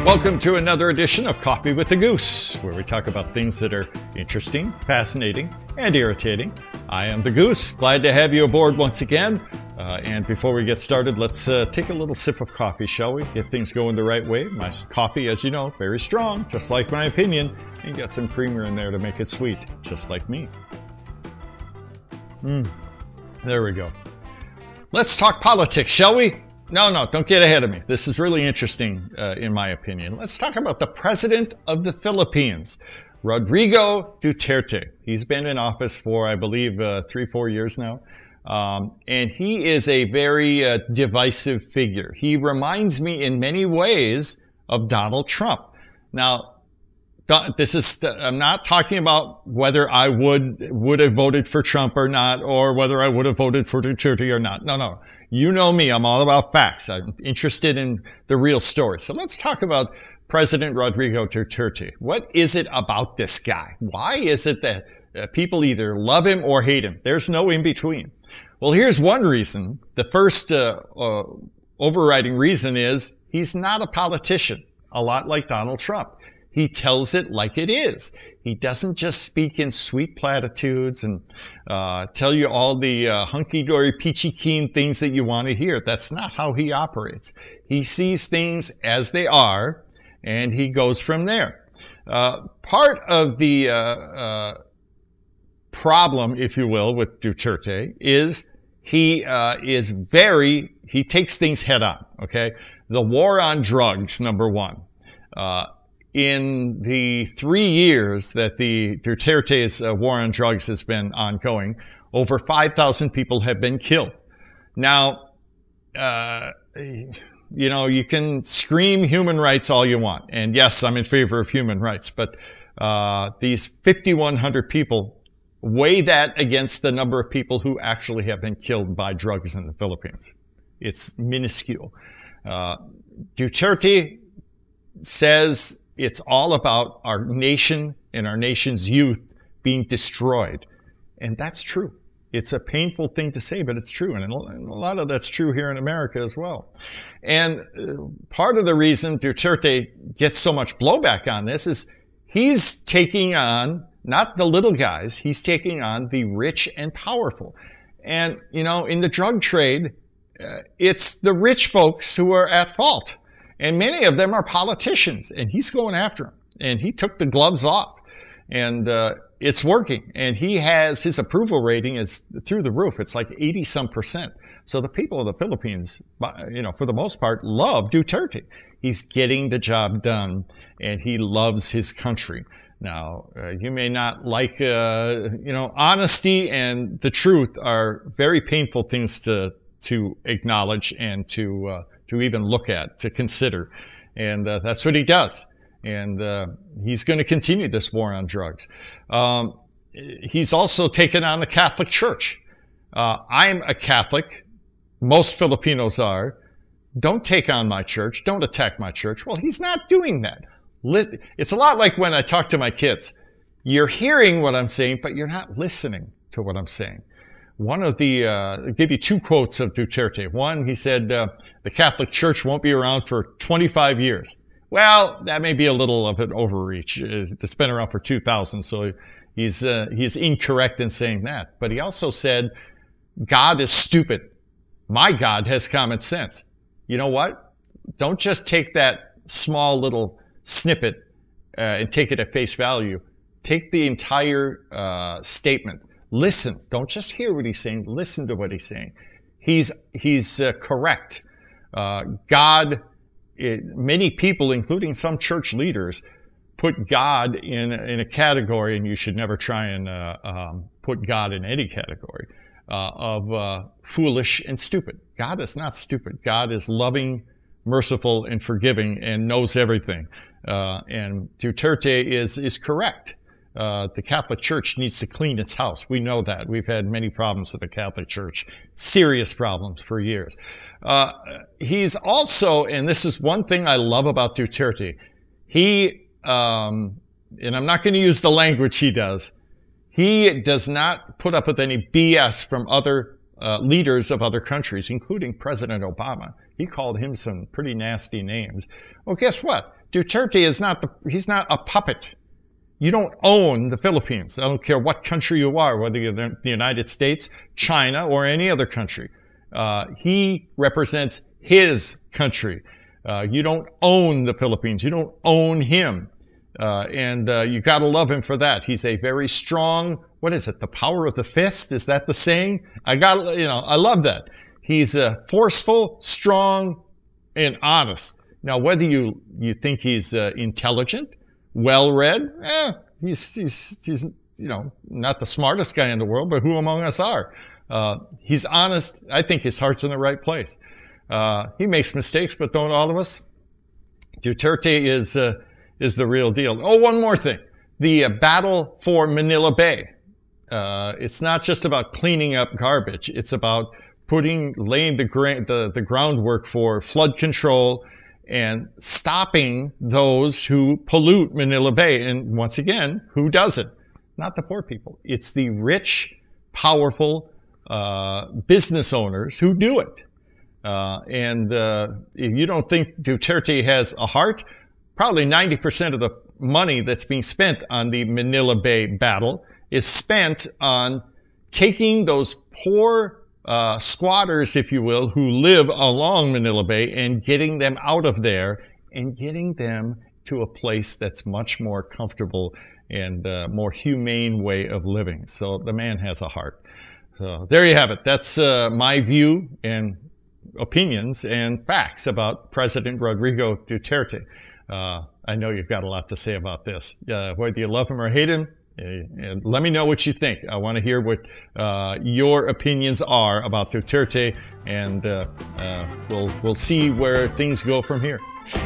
Welcome to another edition of Coffee with the Goose, where we talk about things that are interesting, fascinating, and irritating. I am the Goose. Glad to have you aboard once again. And before we get started, let's take a little sip of coffee, shall we? Get things going the right way. My coffee, as you know, very strong, just like my opinion, and got some creamer in there to make it sweet, just like me. There we go. Let's talk politics, shall we? No, don't get ahead of me. This is really interesting, in my opinion. Let's talk about the president of the Philippines, Rodrigo Duterte. He's been in office for, I believe, 3-4 years now. And he is a very divisive figure. He reminds me in many ways of Donald Trump. Now, I'm not talking about whether I would have voted for Trump or not, or whether I would have voted for Duterte or not. No. You know me. I'm all about facts. I'm interested in the real story. So let's talk about President Rodrigo Duterte. What is it about this guy? Why is it that people either love him or hate him? There's no in between. Well, here's one reason. The first overriding reason is he's not a politician, a lot like Donald Trump. He tells it like it is. He doesn't just speak in sweet platitudes and tell you all the hunky-dory, peachy-keen things that you want to hear. That's not how he operates. He sees things as they are, and he goes from there. Part of the problem, if you will, with Duterte is he takes things head on, okay? The war on drugs, number one. In the 3 years that the Duterte's war on drugs has been ongoing, over 5,000 people have been killed. Now, you know, you can scream human rights all you want. And yes, I'm in favor of human rights, but these 5,100 people, weigh that against the number of people who actually have been killed by drugs in the Philippines. It's minuscule. Duterte says it's all about our nation and our nation's youth being destroyed. And that's true. It's a painful thing to say, but it's true. And a lot of that's true here in America as well. And part of the reason Duterte gets so much blowback on this is he's taking on, not the little guys, he's taking on the rich and powerful. And, you know, in the drug trade, it's the rich folks who are at fault. And many of them are politicians, and he's going after them. And he took the gloves off, and it's working. And he has, his approval rating is through the roof. It's like 80-some%. So the people of the Philippines, you know, for the most part, love Duterte. He's getting the job done, and he loves his country. Now, you may not like, you know, honesty and the truth are very painful things to acknowledge and to even look at, to consider. And that's what he does. And he's going to continue this war on drugs. He's also taken on the Catholic Church. I'm a Catholic. Most Filipinos are. Don't take on my church. Don't attack my church. Well, he's not doing that. It's a lot like when I talk to my kids. You're hearing what I'm saying, but you're not listening to what I'm saying. One of the, I'll give you two quotes of Duterte. One, he said, the Catholic Church won't be around for 25 years. Well, that may be a little of an overreach. It's been around for 2000, so he's incorrect in saying that. But he also said, God is stupid. My God has common sense. You know what? Don't just take that small little snippet and take it at face value. Take the entire statement. Listen. Don't just hear what he's saying. Listen to what he's saying. He's correct. Many people, including some church leaders, put God in a category, and you should never try and put God in any category of foolish and stupid. God is not stupid. God is loving, merciful, and forgiving, and knows everything. And Duterte is correct. The Catholic Church needs to clean its house. We know that. We've had many problems with the Catholic Church, serious problems for years. He's also, and this is one thing I love about Duterte, and I'm not going to use the language he does not put up with any BS from other leaders of other countries, including President Obama. He called him some pretty nasty names. Well, guess what? Duterte is he's not a puppet. You don't own the Philippines. I don't care what country you are, whether you're the United States, China, or any other country. He represents his country. You don't own the Philippines. You don't own him. And you got to love him for that. He's a very strong, what is it? The power of the fist? Is that the saying? I love that. He's forceful, strong, and honest. Now, whether you think he's intelligent, well-read, he's not the smartest guy in the world, but who among us are? He's honest. I think his heart's in the right place. He makes mistakes, but don't all of us? Duterte is the real deal. Oh, one more thing. The battle for Manila Bay. It's not just about cleaning up garbage. It's about laying the groundwork for flood control and stopping those who pollute Manila Bay. And once again, who does it? Not the poor people. It's the rich, powerful business owners who do it. If you don't think Duterte has a heart, probably 90% of the money that's being spent on the Manila Bay battle is spent on taking those poor squatters, if you will, who live along Manila Bay and getting them out of there and getting them to a place that's much more comfortable and more humane way of living. So the man has a heart. So there you have it. That's my view and opinions and facts about President Rodrigo Duterte. I know you've got a lot to say about this. Whether you love him or hate him, and let me know what you think. I want to hear what your opinions are about Duterte, and we'll see where things go from here.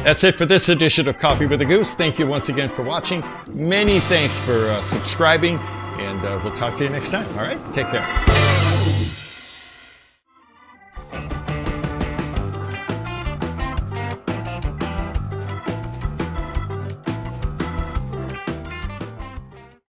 That's it for this edition of Coffee with a Goose. Thank you once again for watching. Many thanks for subscribing, and we'll talk to you next time. All right, take care.